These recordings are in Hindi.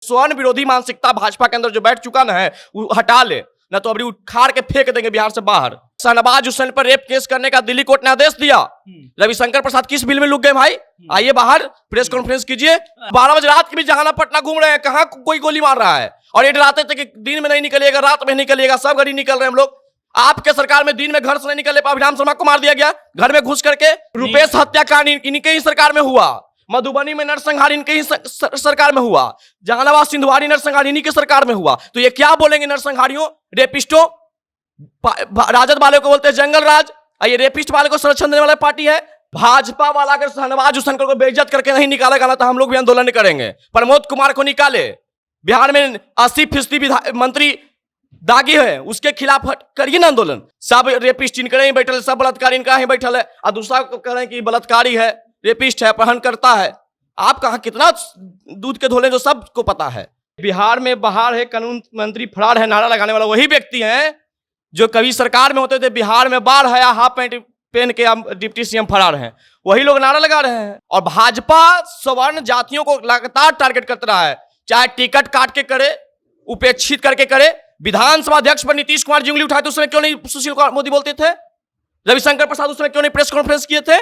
स्वर्ण विरोधी मानसिकता भाजपा के अंदर जो बैठ चुका ना है वो हटा ले, ना तो अभी उखाड़ के फेंक देंगे बिहार से बाहर। शहनवाज हुसैन पर रेप केस करने का दिल्ली कोर्ट ने आदेश दिया। रविशंकर प्रसाद किस बिल में लुक गए भाई? आइए बाहर प्रेस कॉन्फ्रेंस कीजिए। 12 बजे रात के भी जहाना पटना घूम रहे हैं, कहां कोई गोली मार रहा है? और ये डराते थे कि दिन में नहीं निकलिएगा, रात में निकलिएगा, सब घड़ी निकल रहे हैं हम लोग। आपके सरकार में दिन में घर से नहीं निकले, अभिराम शर्मा को मार दिया गया घर में घुस करके। रुपेश हत्याकांड इनके ही सरकार में हुआ, मधुबनी में नरसंहार इनके ही सरकार में हुआ, जहानाबाद सिंधुवारी नरसंहार इन्हीं की सरकार में हुआ। तो ये क्या बोलेंगे नरसंहारियों, रेपिस्टों? राजद वाले को बोलते हैं जंगल राज, ये रेपिस्ट वाले को संरक्षण देने वाला पार्टी है। भाजपा वाला अगर शहनवाज हुसैन को बेइज्जत करके नहीं निकालेगा ना तो हम लोग भी आंदोलन करेंगे। प्रमोद कुमार को निकाले, बिहार में 80% मंत्री दागी है, उसके खिलाफ करिए ना आंदोलन। सब रेपिस्ट इनके ही बैठल, सब बलात्कार इनका ही बैठल है, और दूसरा को कह रहे हैं कि बलात्कारी है, रेपिस्ट है, अपहरण करता है। आप कहा कितना दूध के धोले जो सबको पता है। बिहार में बहार है, कानून मंत्री फरार है, नारा लगाने वाला वही व्यक्ति है जो कभी सरकार में होते थे बिहार में बाढ़ है, हाफ पैंट पहन के डिप्टी सीएम फरार हैं, वही लोग नारा लगा रहे हैं। और भाजपा सवर्ण जातियों को लगातार टारगेट करता रहा है, चाहे टिकट काट के करे, उपेक्षित करके करे। विधानसभा अध्यक्ष पर नीतीश कुमार जी उंगली उठाए तो उसमें क्यों नहीं सुशील कुमार मोदी बोलते थे? रविशंकर प्रसाद उसमें क्यों नहीं प्रेस कॉन्फ्रेंस किए थे?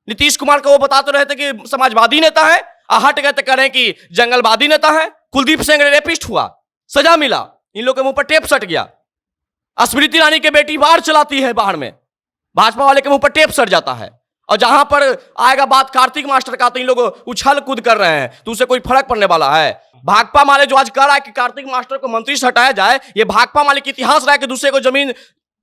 नीतीश कुमार को वो बताते रहे थे कि समाजवादी नेता है, हट गए थे कह रहे हैं कि जंगलवादी नेता है। कुलदीप सिंह रेपिस्ट हुआ, सजा मिला, इन लोगों के मुंह पर टेप सट गया। स्मृति ईरानी की बेटी बाढ़ चलाती है बाहर में, भाजपा वाले के मुंह पर टेप सट जाता है। और जहां पर आएगा बात कार्तिक मास्टर का तो इन लोग उछल कूद कर रहे हैं, तो उससे कोई फर्क पड़ने वाला है? भाकपा माले जो आज कह रहा है कि कार्तिक मास्टर को मंत्री से हटाया जाए, ये भाकपा माले का इतिहास रहा है कि दूसरे को जमीन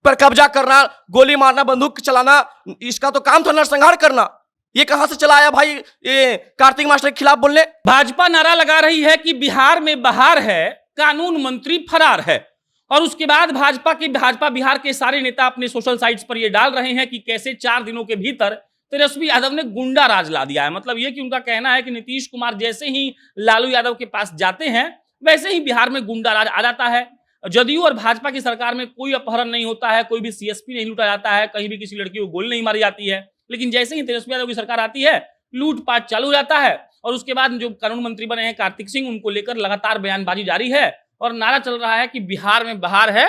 पर कब्जा करना, गोली मारना, बंदूक चलाना, इसका तो काम था नरसंहार करना। ये कहां से चला आया भाई ये कार्तिक मास्टर के खिलाफ बोलने? भाजपा नारा लगा रही है कि बिहार में बहार है, कानून मंत्री फरार है। और उसके बाद भाजपा बिहार के सारे नेता अपने सोशल साइट्स पर ये डाल रहे हैं कि कैसे 4 दिनों के भीतर तेजस्वी यादव ने गुंडा राज ला दिया है। मतलब ये कि उनका कहना है कि नीतीश कुमार जैसे ही लालू यादव के पास जाते हैं वैसे ही बिहार में गुंडा राज आ जाता है। जदयू और भाजपा की सरकार में कोई अपहरण नहीं होता है, कोई भी सीएसपी नहीं लूटा जाता है, कहीं भी किसी लड़की को गोली नहीं मारी जाती है। लेकिन जैसे ही तेजस्वी यादव की सरकार आती है लूटपाट चालू हो जाता है। और उसके बाद जो कानून मंत्री बने हैं कार्तिक सिंह, उनको लेकर लगातार बयानबाजी जारी है और नारा चल रहा है कि बिहार में बहार है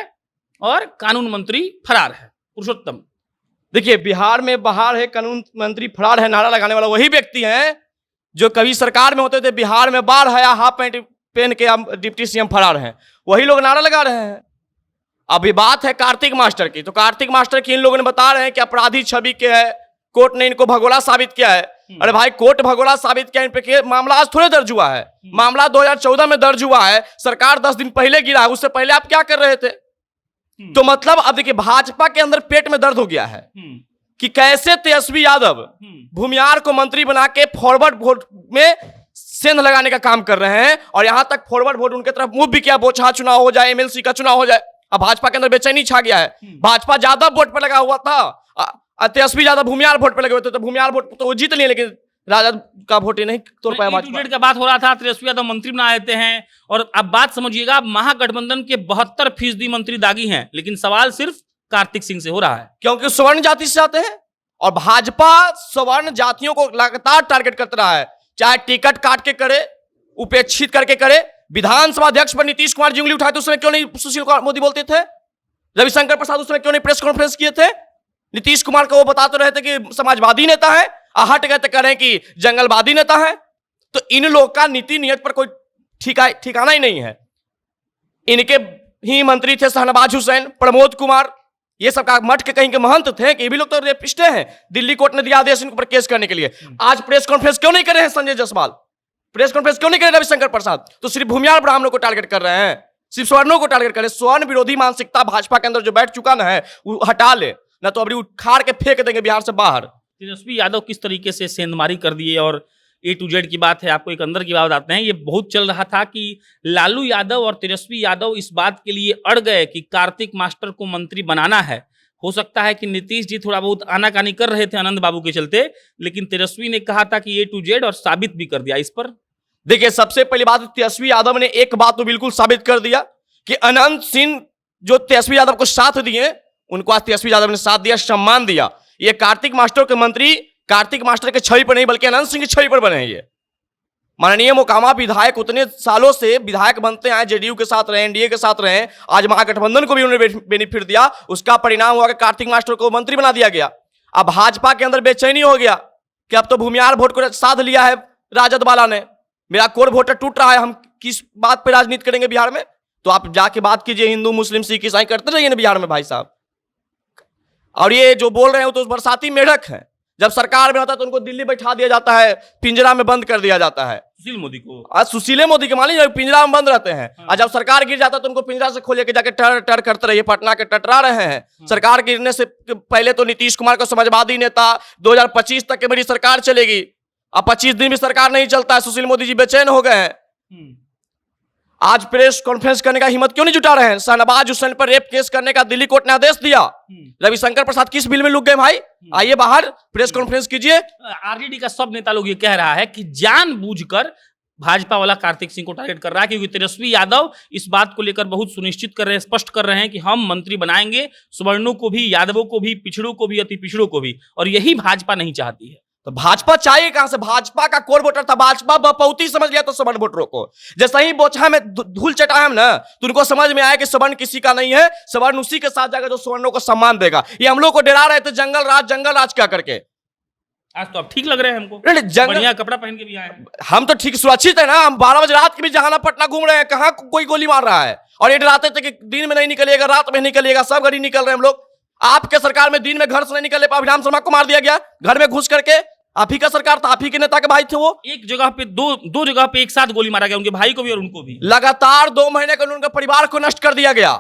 और कानून मंत्री फरार है। पुरुषोत्तम, देखिए, बिहार में बहार है, कानून मंत्री फरार है, नारा लगाने वाला वही व्यक्ति है जो कभी सरकार में होते थे बिहार में बाढ़ है, हाफ पैंट पहन के डिप्टी सीएम फरार हैं, वही लोग नारा लगा रहे हैं। अभी बात है कार्तिक मास्टर की, तो कार्तिक मास्टर की इन लोगों ने बता रहे हैं कि अपराधी छवि के है, कोर्ट ने इनको भगोड़ा साबित किया है। अरे भाई, कोर्ट भगोड़ा साबित किया इन पे, मामला आज थोड़े दर्ज हुआ है, मामला 2014 में दर्ज हुआ है, सरकार 10 दिन पहले गिरा है, उससे पहले आप क्या कर रहे थे? तो मतलब अब देखिए भाजपा के अंदर पेट में दर्द हो गया है कि कैसे तेजस्वी यादव भूमियार को मंत्री बना के फॉरवर्ड वोट में सेंध लगाने का काम कर रहे हैं। और यहां तक फॉरवर्ड वोट उनके तरफ मूव भी किया, बोचहा चुनाव हो जाए, एमएलसी का चुनाव हो जाए। अब भाजपा के अंदर बेचैनी छा गया है। भाजपा ज्यादा वोट पर लगा हुआ था, तेजस्वी यादव भूमियार वोट पर लगे हुए थे, तो भूमियार वोट तो वो जीत लिए, लेकिन राजद का वोट ही नहीं तोड़ पाया। भाजपा का बात हो रहा था, तेजस्वी यादव मंत्री बना देते हैं। और अब बात समझिएगा, महागठबंधन के 72% मंत्री दागी हैं, लेकिन सवाल सिर्फ कार्तिक सिंह से हो रहा है क्योंकि स्वर्ण जाति से आते हैं। और भाजपा सवर्ण जातियों को लगातार टारगेट करता रहा है, चाहे टिकट काट के करे, उपेक्षित करके करे। विधानसभा अध्यक्ष पर नीतीश कुमार जी उंगली उठाए तो उसमें क्यों नहीं सुशील कुमार मोदी बोलते थे? रविशंकर प्रसाद उसमें क्यों नहीं प्रेस कॉन्फ्रेंस किए थे? नीतीश कुमार को वो बताते रहे थे कि समाजवादी नेता है, हट गए थे कह रहे हैं कि जंगलवादी नेता है। तो इन लोग का नीति नियत पर कोई ठिकाना ही नहीं है। इनके ही मंत्री थे शहनवाज हुसैन, प्रमोद कुमार, ये सब का मठ के कहीं के महंत थे कि ये भी लोग तो रेपिस्टे हैं। दिल्ली कोर्ट ने दिया आदेश इनके ऊपर केस करने के लिए। आज प्रेस कॉन्फ्रेंस क्यों नहीं कर रहे हैं संजय जायसवाल? प्रेस कॉन्फ्रेंस क्यों नहीं कर रहे रविशंकर प्रसाद? तो सिर्फ भूमियार ब्राह्मणों को टारगेट कर रहे हैं, सिर्फ स्वर्णों को टारगेट कर रहे हैं। स्वर्ण विरोधी मानसिकता भाजपा के अंदर जो बैठ चुका ना है वो हटा ले, ना तो अभी उखाड़ के फेंक देंगे बिहार से बाहर। तेजस्वी यादव किस तरीके से सेंधमारी कर दिए, और A to Z की बात है। आपको एक अंदर की बात बताते हैं। ये बहुत चल रहा था कि लालू यादव और तेजस्वी यादव इस बात के लिए अड़ गए कि कार्तिक मास्टर को मंत्री बनाना है। हो सकता है कि नीतीश जी थोड़ा बहुत आनाकानी कर रहे थे आनंद बाबू के चलते, लेकिन तेजस्वी ने कहा था कि A to Z और साबित भी कर दिया। इस पर देखिए, सबसे पहली बात, तेजस्वी यादव ने एक बात तो बिल्कुल साबित कर दिया कि अनंत सिंह जो तेजस्वी यादव को साथ दिए, उनको आज तेजस्वी यादव ने साथ दिया, सम्मान दिया। ये कार्तिक मास्टर के मंत्री कार्तिक मास्टर के छवि पर नहीं बल्कि अनंत सिंह की छवि पर बने हैं। ये माननीय मोकामा विधायक उतने सालों से विधायक बनते आए, जेडीयू के साथ रहे, एनडीए के साथ रहे, आज महागठबंधन को भी उन्होंने बेनिफिट दिया। उसका परिणाम हुआ कि कार्तिक मास्टर को मंत्री बना दिया गया। अब भाजपा के अंदर बेचैनी हो गया कि अब तो भूमिहार वोट को साध लिया है राजद वाला ने, मेरा कोर वोटर टूट रहा है, हम किस बात पे राजनीति करेंगे बिहार में? तो आप जाके बात कीजिए, हिंदू मुस्लिम सिख ईसाई करते रहिए ना बिहार में भाई साहब। और ये जो बोल रहे हो तो बरसाती मेढक है, जब सरकार में होता है तो उनको दिल्ली बैठा दिया जाता है, पिंजरा में बंद कर दिया जाता है। सुशील मोदी को, आज सुशीले मोदी के मान लीजिए पिंजरा में बंद रहते हैं, और जब सरकार गिर जाता है तो उनको पिंजरा से खोल के जाके टर टर करते रहिए, पटना के टटरा रहे हैं। सरकार गिरने से पहले तो नीतीश कुमार को समाजवादी नेता 2025 तक की मेरी सरकार चलेगी, अब 25 दिन भी सरकार नहीं चलता है, सुशील मोदी जी बेचैन हो गए हैं। आज प्रेस कॉन्फ्रेंस करने का हिम्मत क्यों नहीं जुटा रहे हैं? शहनवाज हुसैन पर रेप केस करने का दिल्ली कोर्ट ने आदेश दिया। रविशंकर प्रसाद किस बिल में लुक गए भाई? आइए बाहर प्रेस कॉन्फ्रेंस कीजिए। आरजेडी का सब नेता लोग ये कह रहा है कि जानबूझकर भाजपा वाला कार्तिक सिंह को टारगेट कर रहा है, क्योंकि तेजस्वी यादव इस बात को लेकर बहुत सुनिश्चित कर रहे हैं, स्पष्ट कर रहे हैं कि हम मंत्री बनाएंगे सवर्णों को भी, यादवों को भी, पिछड़ों को भी, अति पिछड़ों को भी, और यही भाजपा नहीं चाहती है। तो भाजपा चाहिए कहां से? भाजपा का कोर वोटर था, भाजपा बपौती समझ लिया तो सवर्ण वोटरों को। जैसे ही बोछा में धूल चटाए हम ना, तो उनको समझ में आया कि सवर्ण किसी का नहीं है, सवर्ण उसी के साथ जाएगा जो सवर्णों को सम्मान देगा। ये हम लोग को डरा रहे थे जंगल राज क्या करके। आज तो अब ठीक लग रहे हैं हमको, बढ़िया कपड़ा पहन के भी आए हैं। हम तो ठीक सुरक्षित है ना, हम 12 बजे रात के भी जहानापटना घूम रहे हैं, कहां कोई गोली मार रहा है। और ये डराते थे कि दिन में नहीं निकलिएगा, रात में निकलिएगा, सब घड़ी निकल रहे हैं हम लोग। आपके सरकार में दिन में घर से नहीं निकले, अभिराम शर्मा को मार दिया गया घर में घुस करके। आप ही का सरकार था, आप ही के नेता के भाई थे वो। एक जगह पे दो जगह पे एक साथ गोली मारा गया, उनके भाई को भी और उनको भी। लगातार 2 महीने के उनके परिवार को नष्ट कर दिया गया।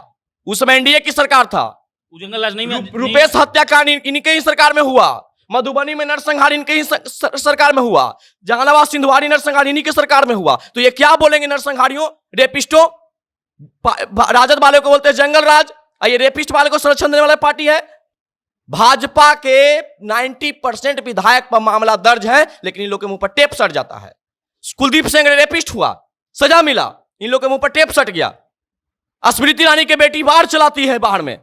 उस समय एनडीए की सरकार था। जंगल राज नहीं, रुपेश हत्याकांड इनके ही सरकार में हुआ, मधुबनी में नरसंहार इनके ही सरकार में हुआ, जहानाबाद सिंधवाड़ी नरसंहार इन्हीं की सरकार में हुआ। तो ये क्या बोलेंगे नरसंहारियों, रेपिस्टों? राजद वाले को बोलते हैं जंगल राज, ये रेपिस्ट वाले को संरक्षण देने वाला पार्टी है। भाजपा के 90% विधायक पर मामला दर्ज है, लेकिन इन लोग के मुंह पर टेप सट जाता है। कुलदीप सिंह रेपिस्ट हुआ, सजा मिला, इन लोग के मुंह पर टेप सट गया। स्मृति ईरानी की बेटी बाहर चलाती है बाहर में,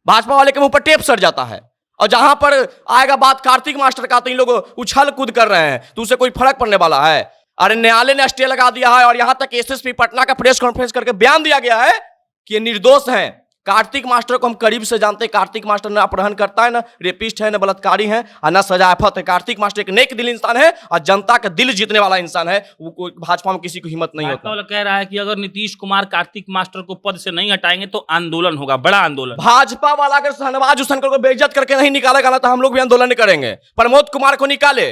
भाजपा वाले के मुंह पर टेप सट जाता है। और जहां पर आएगा बात कार्तिक मास्टर का, तो इन लोग उछल कूद कर रहे हैं, तो उसे कोई फर्क पड़ने वाला है? अरे न्यायालय ने स्टे लगा दिया है, और यहां तक एसएसपी पटना का प्रेस कॉन्फ्रेंस करके बयान दिया गया है कि ये निर्दोष हैं। कार्तिक मास्टर को हम करीब से जानते हैं। कार्तिक मास्टर न अपहरण करता है, न रेपिस्ट है, न बलात्कारी है, और न सजाफत है। कार्तिक मास्टर एक नेक दिल इंसान है और जनता का दिल जीतने वाला इंसान है। वो भाजपा में किसी को हिम्मत नहीं होता। कह रहा है कि अगर नीतीश कुमार कार्तिक मास्टर को पद से नहीं हटाएंगे तो आंदोलन होगा, बड़ा आंदोलन। भाजपा वाला अगर शहनवाज हुसैन को बेइज्जत करके नहीं निकालेगा ना, तो हम लोग भी आंदोलन करेंगे। प्रमोद कुमार को निकाले,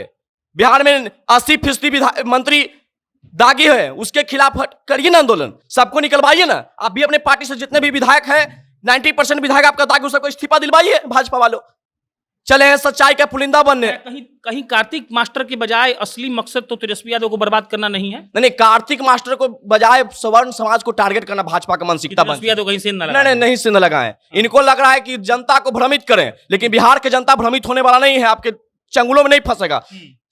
बिहार में 80% मंत्री दागी है, उसके खिलाफ करिए ना आंदोलन, सबको निकलवाइए ना। आप भी अपने पार्टी से जितने भी विधायक हैं, 90% विधायक आपका दागी, उसको इस्तीफा दिलवाइए भाजपा वालों। चले हैं सच्चाई का पुलिंदा बनने। कहीं कार्तिक मास्टर के बजाय असली मकसद तो तेजस्वी यादव को बर्बाद करना नहीं है? नहीं, कार्तिक मास्टर को बजाय सवर्ण समाज को टारगेट करना भाजपा का मानसिकता बन। तेजस्वी यादव कहीं से नहीं से न लगाएं। इनको लग रहा है कि जनता को भ्रमित करें, लेकिन बिहार के जनता भ्रमित होने वाला नहीं है, आपके चंगुलों में नहीं फंसेगा।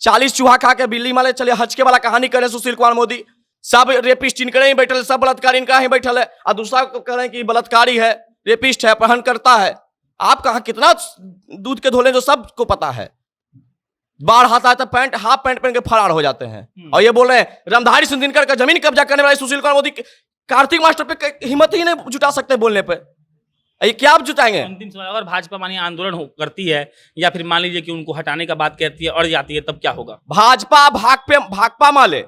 40 चूहा खा के बिल्ली माले चले हचके वाला कहानी करे सुशील कुमार मोदी। सब रेपिस्ट इनके ही बैठल, सब बलात्कारी इनका ही बैठल है, और दूसरा को कह रहे हैं कि बलात्कारी है, रेपिस्ट है, अपहरण करता है। आप कहा कितना दूध के धोले, जो सबको पता है। बाढ़ आता है तो पैंट हाफ पैंट पहन के फरार हो जाते हैं, और ये बोल रहे हैं रामधारी सिंह दिनकर का जमीन कब्जा करने वाले सुशील कुमार मोदी कार्तिक मास्टर पे हिम्मत ही नहीं जुटा सकते बोलने पे। ये क्या आप जुटाएंगे? अंतिम सवाल, अगर भाजपा मानिए आंदोलन करती है, या फिर मान लीजिए कि उनको हटाने का बात कहती है, अड़ जाती है, तब क्या होगा? भाजपा भाकपा माले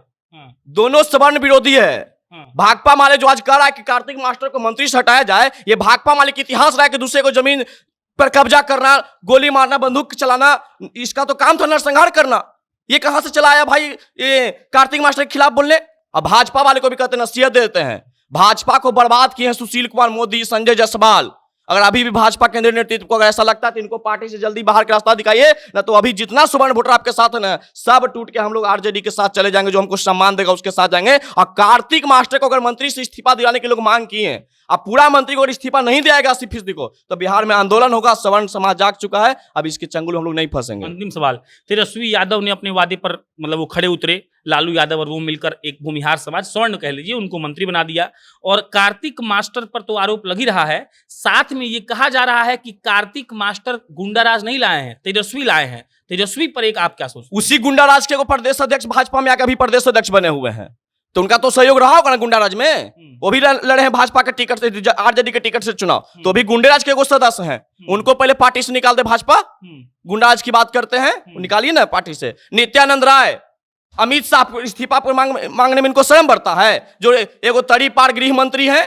दोनों सवर्ण विरोधी है। भाकपा माले जो आज कह रहा है कि कार्तिक मास्टर को मंत्री से हटाया जाए, ये भाकपा माले का इतिहास रहा है कि दूसरे को जमीन पर कब्जा करना, गोली मारना, बंदूक चलाना, इसका तो काम था नरसंहार करना। ये कहां से चला आया भाई ये कार्तिक मास्टर के खिलाफ बोलने? अब भाजपा वाले को भी कहते नसीहत देते हैं। भाजपा को बर्बाद किए हैं सुशील कुमार मोदी, संजय जायसवाल। अगर अभी भी भाजपा केंद्रीय नेतृत्व को अगर ऐसा लगता है तो इनको पार्टी से जल्दी बाहर का रास्ता दिखाइए, ना तो अभी जितना सुवर्ण वोटर आपके साथ है ना, सब टूट के हम लोग आरजेडी के साथ चले जाएंगे, जो हमको सम्मान देगा उसके साथ जाएंगे। और कार्तिक मास्टर को अगर मंत्री से इस्तीफा दिलाने के लोग मांग किए हैं, अब पूरा मंत्री को अगर इस्तीफा नहीं दिया जाएगा 80% को, तो बिहार में आंदोलन होगा। सवर्ण समाज जाग चुका है, अब इसके चंगुल हम लोग नहीं फंसेंगे। अंतिम सवाल, तेजस्वी यादव ने अपने वादे पर मतलब वो खड़े उतरे, लालू यादव और वो मिलकर एक भूमिहार समाज, स्वर्ण कह लीजिए, उनको मंत्री बना दिया। और कार्तिक मास्टर पर तो आरोप लग ही रहा है, साथ में ये कहा जा रहा है कि कार्तिक मास्टर गुंडाराज नहीं लाए हैं, तेजस्वी लाए हैं। तेजस्वी पर एक आप क्या सोचते उसी गुंडा राज के वो प्रदेश अध्यक्ष भाजपा में आकर अभी प्रदेश अध्यक्ष बने हुए हैं, तो उनका तो सहयोग रहा होगा ना गुंडा राज में। वो भी लड़े हैं भाजपा के टिकट से, आरजेडी के टिकट से चुनाव, तो भी गुंडे राज के वो सदस्य हैं। उनको पहले पार्टी से निकाल दे भाजपा। गुंडा राज की बात करते हैं, निकालिए ना पार्टी से। नित्यानंद राय, अमित शाह को इस्तीफा पर मांगने में इनको शर्म बढ़ता है, जो एगो तड़ी पार गृह मंत्री है।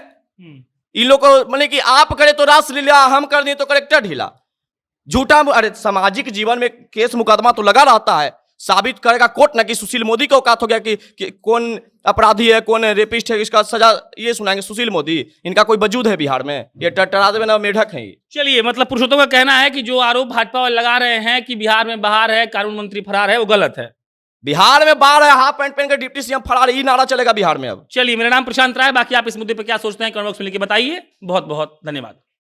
इन लोग को मतलब कि आप करे तो रास लीला, हम कर दिए तो करेक्टर ढीला। झूठा, अरे सामाजिक जीवन में केस मुकदमा तो लगा रहता है, साबित करेगा कोर्ट ना कि सुशील मोदी का औकात हो गया कि कौन अपराधी है, कौन रेपिस्ट है, इसका सजा ये सुनाएंगे सुशील मोदी। इनका कोई वजूद है बिहार में? ये टटरा देवे ना, मेढक है ये। चलिए, मतलब पुरुषोत्तम का कहना है कि जो आरोप भाजपा वाले लगा रहे हैं कि बिहार में बाहर है, कानून मंत्री फरार है, वो गलत है। बिहार में बाहर है, हाफ पैंट पहन के डिप्टी सीएम फरार, ये नारा चलेगा बिहार में अब। चलिए, मेरा नाम प्रशांत राय। बाकी आप इस मुद्दे पर क्या सोचते हैं कमेंट बॉक्स में लिख के बताइए। बहुत बहुत धन्यवाद।